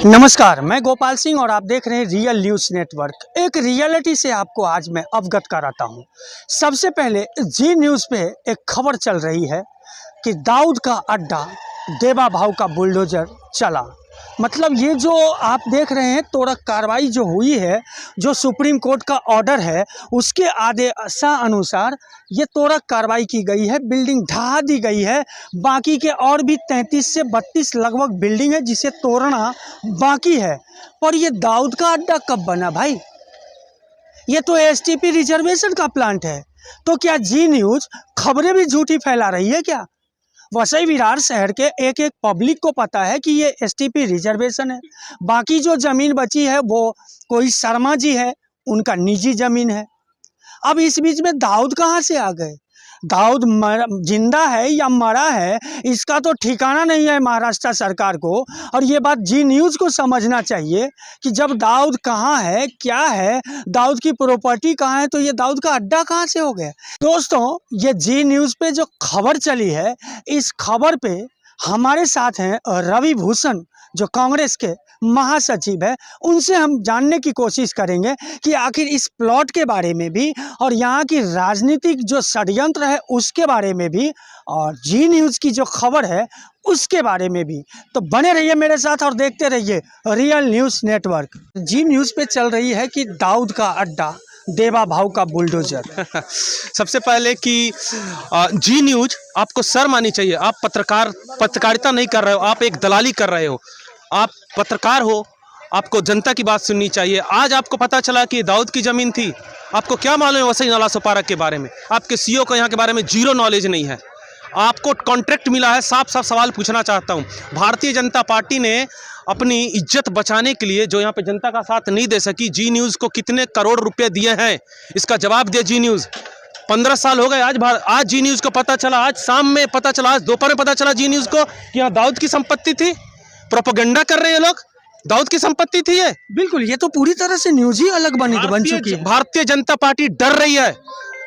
नमस्कार, मैं गोपाल सिंह और आप देख रहे हैं रियल न्यूज़ नेटवर्क। एक रियलिटी से आपको आज मैं अवगत कराता हूं। सबसे पहले जी न्यूज़ पे एक खबर चल रही है कि दाऊद का अड्डा देवा भाव का बुलडोजर चला। मतलब ये जो आप देख रहे हैं तोड़क कार्रवाई जो हुई है, जो सुप्रीम कोर्ट का ऑर्डर है उसके आदेशानुसार ये तोड़क कार्रवाई की गई है। बिल्डिंग ढहा दी गई है। बाकी के और भी 33 से 32 लगभग बिल्डिंग है जिसे तोड़ना बाकी है। पर ये दाऊद का अड्डा कब बना भाई? ये तो एसटीपी रिजर्वेशन का प्लांट है। तो क्या जी न्यूज़ खबरें भी झूठी फैला रही है क्या? वसई विरार शहर के एक एक पब्लिक को पता है कि ये एसटीपी रिजर्वेशन है। बाकी जो ज़मीन बची है वो कोई शर्मा जी है, उनका निजी ज़मीन है। अब इस बीच में दाऊद कहाँ से आ गए? दाऊद जिंदा है या मरा है इसका तो ठिकाना नहीं है महाराष्ट्र सरकार को। और ये बात जी न्यूज़ को समझना चाहिए कि जब दाऊद कहाँ है, क्या है, दाऊद की प्रॉपर्टी कहाँ है, तो ये दाऊद का अड्डा कहाँ से हो गया? दोस्तों, ये जी न्यूज़ पे जो खबर चली है, इस खबर पे हमारे साथ हैं रवि भूषण जो कांग्रेस के महासचिव है। उनसे हम जानने की कोशिश करेंगे कि आखिर इस प्लॉट के बारे में भी और यहाँ की राजनीतिक जो षड्यंत्र है उसके बारे में भी और जी न्यूज़ की जो खबर है उसके बारे में भी। तो बने रहिए मेरे साथ और देखते रहिए रियल न्यूज़ नेटवर्क। जी न्यूज़ पे चल रही है कि दाऊद का अड्डा देवा भाव का बुलडोजर। सबसे पहले कि जी न्यूज़ आपको शर्म आनी चाहिए। आप पत्रकारिता नहीं कर रहे हो, आप एक दलाली कर रहे हो। आप पत्रकार हो, आपको जनता की बात सुननी चाहिए। आज आपको पता चला कि दाऊद की ज़मीन थी। आपको क्या मालूम है वसई नाला सुपारा के बारे में? आपके सीईओ को यहाँ के बारे में जीरो नॉलेज नहीं है। आपको कॉन्ट्रैक्ट मिला है। साफ साफ सवाल पूछना चाहता हूँ। भारतीय जनता पार्टी ने अपनी इज्जत बचाने के लिए जो यहाँ पे जनता का साथ नहीं दे सकी, जी न्यूज़ को कितने करोड़ रुपए दिए हैं इसका जवाब दे जी न्यूज़। 15 साल हो गए। आज जी न्यूज़ को पता चला, आज शाम में पता चला, आज दोपहर में पता चला जी न्यूज़ को कि यहाँ दाऊद की संपत्ति थी। प्रोपेगेंडा कर रहे हैं लोग, दाऊद की संपत्ति थी ये। बिल्कुल, ये तो पूरी तरह से न्यूज़ ही अलग बन चुकी है। भारतीय जनता पार्टी डर रही है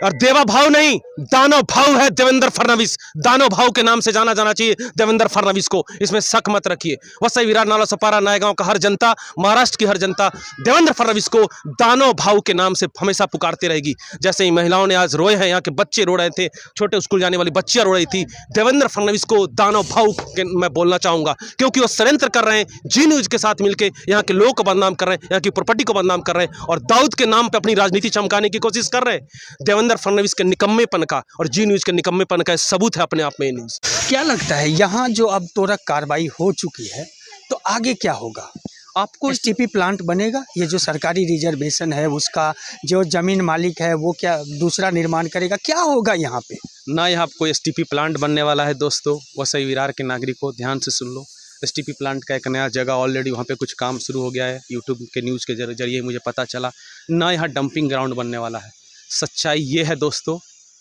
और देवा भाव नहीं, दानव भाव है देवेंद्र फडणवीस। दानव भाव के नाम से जाना जाना चाहिए देवेंद्र फडणवीस को, इसमें शक मत रखिए। वसई विरार नाला सपारा नायगांव का हर जनता, महाराष्ट्र की हर जनता देवेंद्र फडणवीस को दानव भाव के नाम से हमेशा पुकारती रहेगी। जैसे ही महिलाओं ने आज रोए हैं, यहाँ के बच्चे रो रहे थे, छोटे स्कूल जाने वाली बच्चियां रो रही थी। देवेंद्र फडणवीस को दानव भाव के मैं बोलना चाहूंगा, क्योंकि वो षड्यंत्र कर रहे हैं जी न्यूज़ के साथ मिलकर, यहाँ के लोगों को बदनाम कर रहे हैं, यहाँ की प्रॉपर्टी को बदनाम कर रहे हैं और दाऊद के नाम पर अपनी राजनीति चमकाने की कोशिश कर रहे हैं। देवेंद्र फडणवीस के निकम्मेपन का और जी न्यूज़ के निकम्मेपन का सबूत है अपने आप में न्यूज़। क्या लगता है यहाँ जो अब तोड़क कार्रवाई हो चुकी है तो आगे क्या होगा? आपको एसटीपी प्लांट बनेगा? ये जो सरकारी रिजर्वेशन है उसका जो जमीन मालिक है वो क्या दूसरा निर्माण करेगा? क्या होगा यहाँ पे? ना यहाँ कोई एसटीपी प्लांट बनने वाला है दोस्तों। वसई विरार के नागरिकों ध्यान से सुन लो। एसटीपी प्लांट का एक नया जगह ऑलरेडी वहाँ पे कुछ काम शुरू हो गया है। यूट्यूब के न्यूज़ के जरिए मुझे पता चला। ना यहाँ डंपिंग ग्राउंड बनने वाला है। सच्चाई ये है दोस्तों,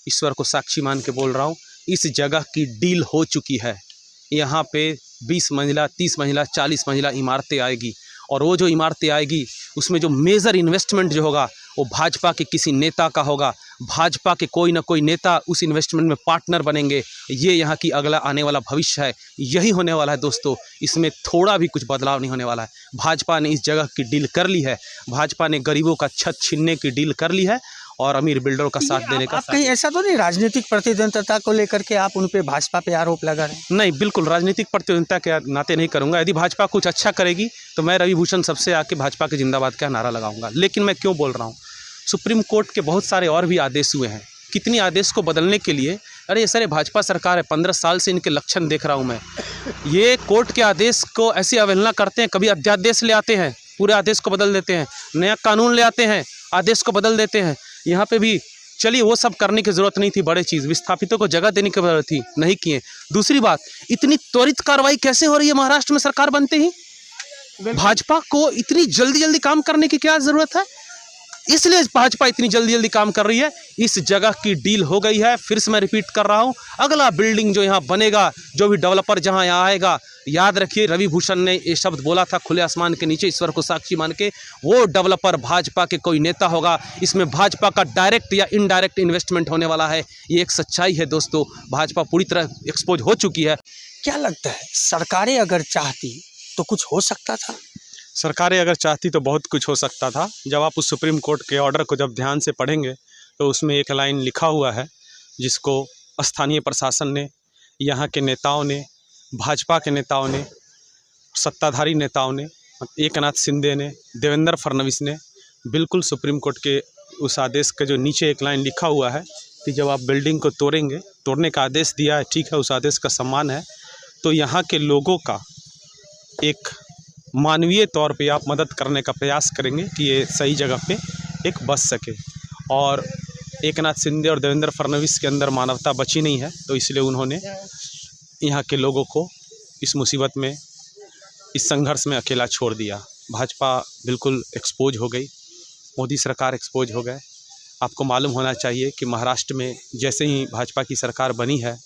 ईश्वर को साक्षी मान के बोल रहा हूँ, इस जगह की डील हो चुकी है। यहाँ पे 20 मंजिला, 30 मंजिला, 40 मंजिला इमारतें आएगी और वो जो इमारतें आएगी उसमें जो मेजर इन्वेस्टमेंट जो होगा वो भाजपा के किसी नेता का होगा। भाजपा के कोई ना कोई नेता उस इन्वेस्टमेंट में पार्टनर बनेंगे। ये यहाँ की अगला आने वाला भविष्य है, यही होने वाला है दोस्तों। इसमें थोड़ा भी कुछ बदलाव नहीं होने वाला है। भाजपा ने इस जगह की डील कर ली है। भाजपा ने गरीबों का छत छीनने की डील कर ली है और अमीर बिल्डरों का साथ देने का। कहीं ऐसा तो नहीं राजनीतिक प्रतिद्वंद्विता को लेकर के आप उन पे भाजपा पे आरोप लगा रहे हैं? नहीं, बिल्कुल राजनीतिक प्रतिद्वंद्विता के नाते नहीं करूंगा। यदि भाजपा कुछ अच्छा करेगी तो मैं रवि भूषण सबसे आके भाजपा के जिंदाबाद का नारा लगाऊंगा। लेकिन मैं क्यों बोल रहा हूँ, सुप्रीम कोर्ट के बहुत सारे और भी आदेश हुए हैं। कितनी आदेश को बदलने के लिए, अरे ये सारे भाजपा सरकार है, 15 साल से इनके लक्षण देख रहा हूँ मैं। ये कोर्ट के आदेश को ऐसी अवहेलना करते हैं, कभी अध्यादेश ले आते हैं, पूरे आदेश को बदल देते हैं, नया कानून ले आते हैं, आदेश को बदल देते हैं। यहाँ पे भी चलिए वो सब करने की जरूरत नहीं थी। बड़े चीज़ विस्थापितों को जगह देने की जरूरत थी, नहीं किए। दूसरी बात, इतनी त्वरित कार्रवाई कैसे हो रही है महाराष्ट्र में सरकार बनते ही? भाजपा को इतनी जल्दी जल्दी काम करने की क्या जरूरत है? इसलिए भाजपा इतनी जल्दी जल्दी काम कर रही है। इस जगह की डील हो गई है। फिर से मैं रिपीट कर रहा हूँ, अगला बिल्डिंग जो यहाँ बनेगा, जो भी डेवलपर जहाँ यहाँ आएगा, याद रखिए रवि भूषण ने ये शब्द बोला था खुले आसमान के नीचे, ईश्वर को साक्षी मान के, वो डेवलपर भाजपा के कोई नेता होगा। इसमें भाजपा का डायरेक्ट या इनडायरेक्ट इन्वेस्टमेंट होने वाला है। ये एक सच्चाई है दोस्तों। भाजपा पूरी तरह एक्सपोज हो चुकी है। क्या लगता है सरकारें अगर चाहती तो कुछ हो सकता था? सरकारें अगर चाहती तो बहुत कुछ हो सकता था। जब आप उस सुप्रीम कोर्ट के ऑर्डर को जब ध्यान से पढ़ेंगे तो उसमें एक लाइन लिखा हुआ है जिसको स्थानीय प्रशासन ने, यहाँ के नेताओं ने, भाजपा के नेताओं ने, सत्ताधारी नेताओं ने, एकनाथ शिंदे ने, देवेंद्र फडणवीस ने बिल्कुल सुप्रीम कोर्ट के उस आदेश के जो नीचे एक लाइन लिखा हुआ है कि जब आप बिल्डिंग को तोड़ेंगे, तोड़ने का आदेश दिया है, ठीक है, उस आदेश का सम्मान है, तो यहाँ के लोगों का एक मानवीय तौर पे आप मदद करने का प्रयास करेंगे कि ये सही जगह पे एक बस सके। और एकनाथ शिंदे और देवेंद्र फडणवीस के अंदर मानवता बची नहीं है, तो इसलिए उन्होंने यहाँ के लोगों को इस मुसीबत में, इस संघर्ष में अकेला छोड़ दिया। भाजपा बिल्कुल एक्सपोज हो गई, मोदी सरकार एक्सपोज हो गए। आपको मालूम होना चाहिए कि महाराष्ट्र में जैसे ही भाजपा की सरकार बनी है,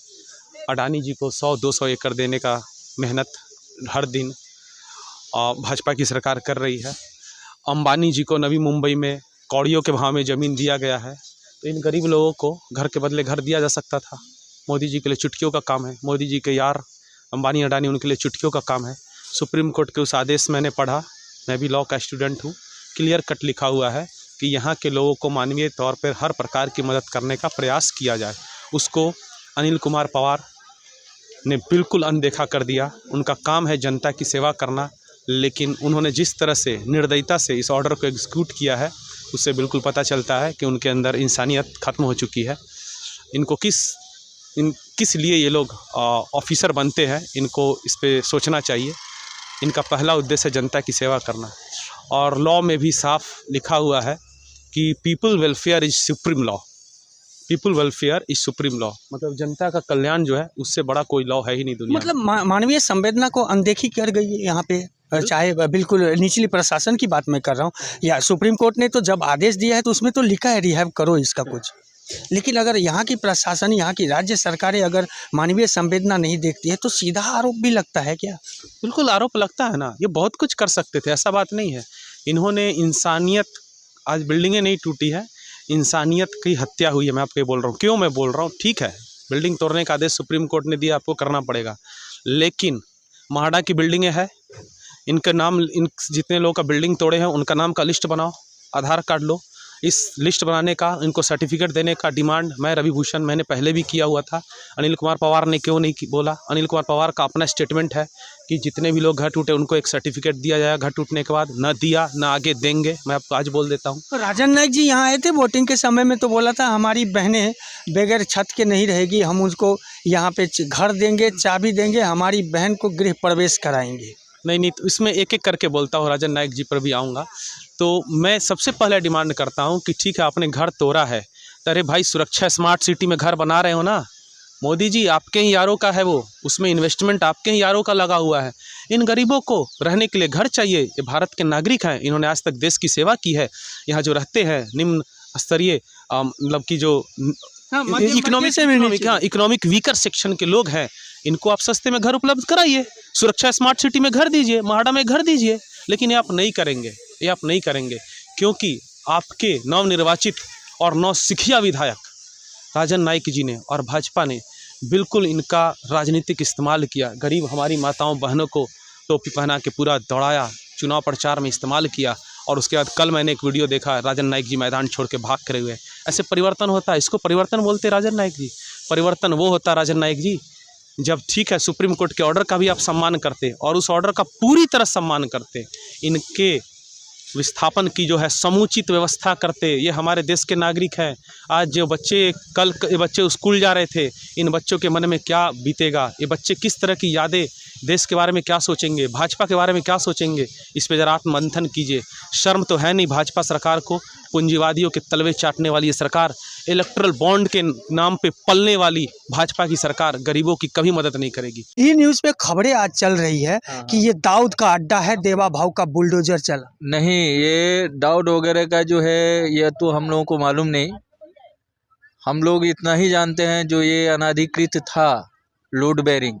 अडानी जी को 100-200 एकड़ देने का मेहनत हर दिन भाजपा की सरकार कर रही है। अंबानी जी को नवी मुंबई में कौड़ियों के भाव में ज़मीन दिया गया है। तो इन गरीब लोगों को घर के बदले घर दिया जा सकता था। मोदी जी के लिए चुटकियों का काम है। मोदी जी के यार अंबानी अडानी, उनके लिए चुटकियों का काम है। सुप्रीम कोर्ट के उस आदेश मैंने पढ़ा, मैं भी लॉ का स्टूडेंट हूँ, क्लियर कट लिखा हुआ है कि यहाँ के लोगों को मानवीय तौर पर हर प्रकार की मदद करने का प्रयास किया जाए। उसको अनिल कुमार पवार ने बिल्कुल अनदेखा कर दिया। उनका काम है जनता की सेवा करना, लेकिन उन्होंने जिस तरह से निर्दयता से इस ऑर्डर को एग्जीक्यूट किया है, उससे बिल्कुल पता चलता है कि उनके अंदर इंसानियत ख़त्म हो चुकी है। इनको किस लिए ये लोग ऑफिसर बनते हैं, इनको इस पे सोचना चाहिए। इनका पहला उद्देश्य है जनता की सेवा करना। और लॉ में भी साफ लिखा हुआ है कि people welfare is supreme law. People welfare is supreme law, मतलब जनता का कल्याण जो है उससे बड़ा कोई लॉ है ही नहीं दुनिया में। मतलब मानवीय संवेदना को अनदेखी कर गई है यहाँ पे, चाहे बिल्कुल निचली प्रशासन की बात मैं कर रहा हूँ, या सुप्रीम कोर्ट ने तो जब आदेश दिया है तो उसमें तो लिखा है रिहैब करो इसका कुछ। लेकिन अगर यहाँ की प्रशासन, यहाँ की राज्य सरकारें अगर मानवीय संवेदना नहीं देखती है तो सीधा आरोप भी लगता है क्या? बिल्कुल आरोप लगता है ना। ये बहुत कुछ कर सकते थे, ऐसा बात नहीं है। इन्होंने इंसानियत, आज बिल्डिंगें नहीं टूटी है, इंसानियत की हत्या हुई है। मैं आपको ये बोल रहा हूँ। क्यों मैं बोल रहा हूँ? ठीक है, बिल्डिंग तोड़ने का आदेश सुप्रीम कोर्ट ने दिया, आपको करना पड़ेगा, लेकिन महाडा की बिल्डिंगें हैं, इनके नाम, इन जितने लोगों का बिल्डिंग तोड़े हैं उनका नाम का लिस्ट बनाओ, आधार कार्ड लो। इस लिस्ट बनाने का, इनको सर्टिफिकेट देने का डिमांड मैं रवि भूषण, मैंने पहले भी किया हुआ था। अनिल कुमार पवार ने क्यों नहीं बोला? अनिल कुमार पवार का अपना स्टेटमेंट है कि जितने भी लोग घर टूटे उनको एक सर्टिफिकेट दिया जाएगा। घर टूटने के बाद न दिया, न आगे देंगे। मैं आपको आज बोल देता हूँ। तो राजन नाईक जी यहाँ आए थे वोटिंग के समय में, तो बोला था हमारी बहनें बगैर छत के नहीं रहेगी, हम उसको यहाँ पे घर देंगे, चाबी देंगे, हमारी बहन को गृह प्रवेश कराएंगे। नहीं, तो इसमें एक एक करके बोलता हूँ, राजन नाईक जी पर भी आऊँगा। तो मैं सबसे पहले डिमांड करता हूँ कि ठीक है, आपने घर तोड़ा है, तो अरे भाई सुरक्षा स्मार्ट सिटी में घर बना रहे हो ना मोदी जी, आपके ही यारों का है वो, उसमें इन्वेस्टमेंट आपके ही यारों का लगा हुआ है। इन गरीबों को रहने के लिए घर चाहिए। ये भारत के नागरिक हैं, इन्होंने आज तक देश की सेवा की है। यहाँ जो रहते हैं निम्न स्तरीय, मतलब कि जो इकोनॉमिक वीकर सेक्शन के लोग हैं, इनको आप सस्ते में घर उपलब्ध कराइए, सुरक्षा स्मार्ट सिटी में घर दीजिए, महाडा में घर दीजिए। लेकिन ये आप नहीं करेंगे, ये आप नहीं करेंगे, क्योंकि आपके नवनिर्वाचित और नौसिखिया विधायक राजन नाईक जी ने और भाजपा ने बिल्कुल इनका राजनीतिक इस्तेमाल किया। गरीब हमारी माताओं बहनों को टोपी पहना के पूरा दौड़ाया, चुनाव प्रचार में इस्तेमाल किया। और उसके बाद कल मैंने एक वीडियो देखा, राजन नाईक जी मैदान छोड़ के भाग करे हुए। ऐसे परिवर्तन होता है? इसको परिवर्तन बोलते राजन नाईक जी? परिवर्तन वो होता राजन नाईक जी जब, ठीक है, सुप्रीम कोर्ट के ऑर्डर का भी आप सम्मान करते और उस ऑर्डर का पूरी तरह सम्मान करते, इनके विस्थापन की जो है समुचित व्यवस्था करते। ये हमारे देश के नागरिक हैं। आज जो बच्चे, कल ये बच्चे स्कूल जा रहे थे, इन बच्चों के मन में क्या बीतेगा? ये बच्चे किस तरह की यादें, देश के बारे में क्या सोचेंगे, भाजपा के बारे में क्या सोचेंगे? इस पे जरा आत्ममंथन कीजिए। शर्म तो है नहीं भाजपा सरकार को? पूंजीवादियों के तलवे चाटने वाली ये सरकार, इलेक्ट्रल बॉन्ड के नाम पे पलने वाली भाजपा की सरकार गरीबों की कभी मदद नहीं करेगी। ई न्यूज़ पे खबरें आज चल रही है कि ये दाऊद का अड्डा है, देवा भाव का बुलडोजर चला। नहीं, ये दाऊद वगैरह का जो है ये तो हम लोगों को मालूम नहीं। हम लोग इतना ही जानते हैं जो ये अनाधिकृत था, लोड बेरिंग,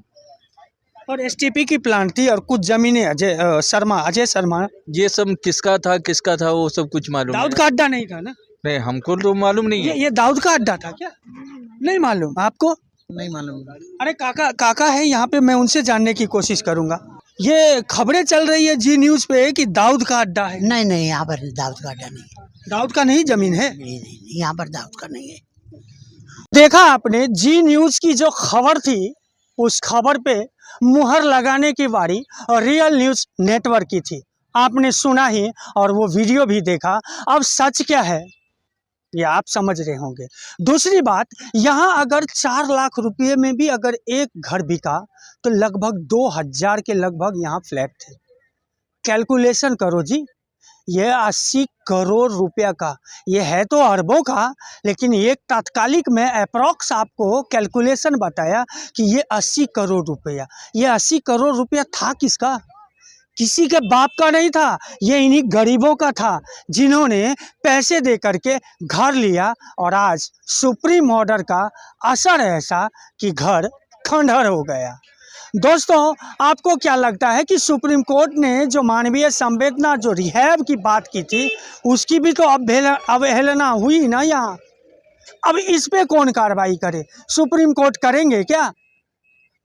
और एसटीपी की प्लांट थी और कुछ जमीनें अजय शर्मा, ये सब किसका था वो सब कुछ मालूम दाऊद का अड्डा नहीं था ना? नहीं, हमको तो मालूम नहीं है। ये दाऊद का अड्डा था क्या? नहीं मालूम आपको? नहीं मालूम। अरे काका है यहाँ पे, मैं उनसे जानने की कोशिश करूँगा। ये खबरें चल रही है जी न्यूज़ पे कि दाऊद का अड्डा है। नहीं नहीं, यहाँ पर दाऊद का अड्डा नहीं है। दाऊद का नहीं जमीन है। नहीं नहीं, यहाँ पर दाऊद का नहीं है। देखा आपने जी न्यूज़ की जो खबर थी, उस खबर पे मुहर लगाने की बारी और रियल न्यूज़ नेटवर्क की थी। आपने सुना ही और वो वीडियो भी देखा। अब सच क्या है ये आप समझ रहे होंगे। दूसरी बात, यहाँ अगर 4 लाख रुपये में भी अगर एक घर बिका तो लगभग 2000 के लगभग यहाँ फ्लैट थे। कैलकुलेशन करो जी, ये 80 करोड़ रुपया का, ये है तो अरबों का, लेकिन एक तात्कालिक में अप्रॉक्स आपको कैलकुलेशन बताया कि ये 80 करोड़ रुपया। ये 80 करोड़ रुपया था किसका? किसी के बाप का नहीं था, ये इन्हीं गरीबों का था जिन्होंने पैसे दे करके घर लिया और आज सुप्रीम ऑर्डर का असर ऐसा कि घर खंडहर हो गया। दोस्तों, आपको क्या लगता है कि सुप्रीम कोर्ट ने जो मानवीय संवेदना, जो रिहैब की बात की थी, उसकी भी तो अवहेलना हुई ना यहाँ। अब इस पे कौन कार्रवाई करे? सुप्रीम कोर्ट करेंगे क्या?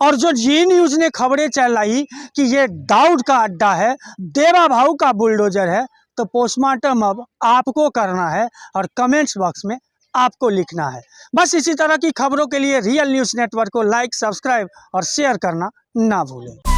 और जो जी न्यूज़ ने खबरें चलाई कि ये दाऊद का अड्डा है, देवा भाऊ का बुलडोजर है, तो पोस्टमार्टम अब आपको करना है और कमेंट्स बॉक्स में आपको लिखना है। बस इसी तरह की खबरों के लिए रियल न्यूज़ नेटवर्क को लाइक, सब्सक्राइब और शेयर करना ना भूलें।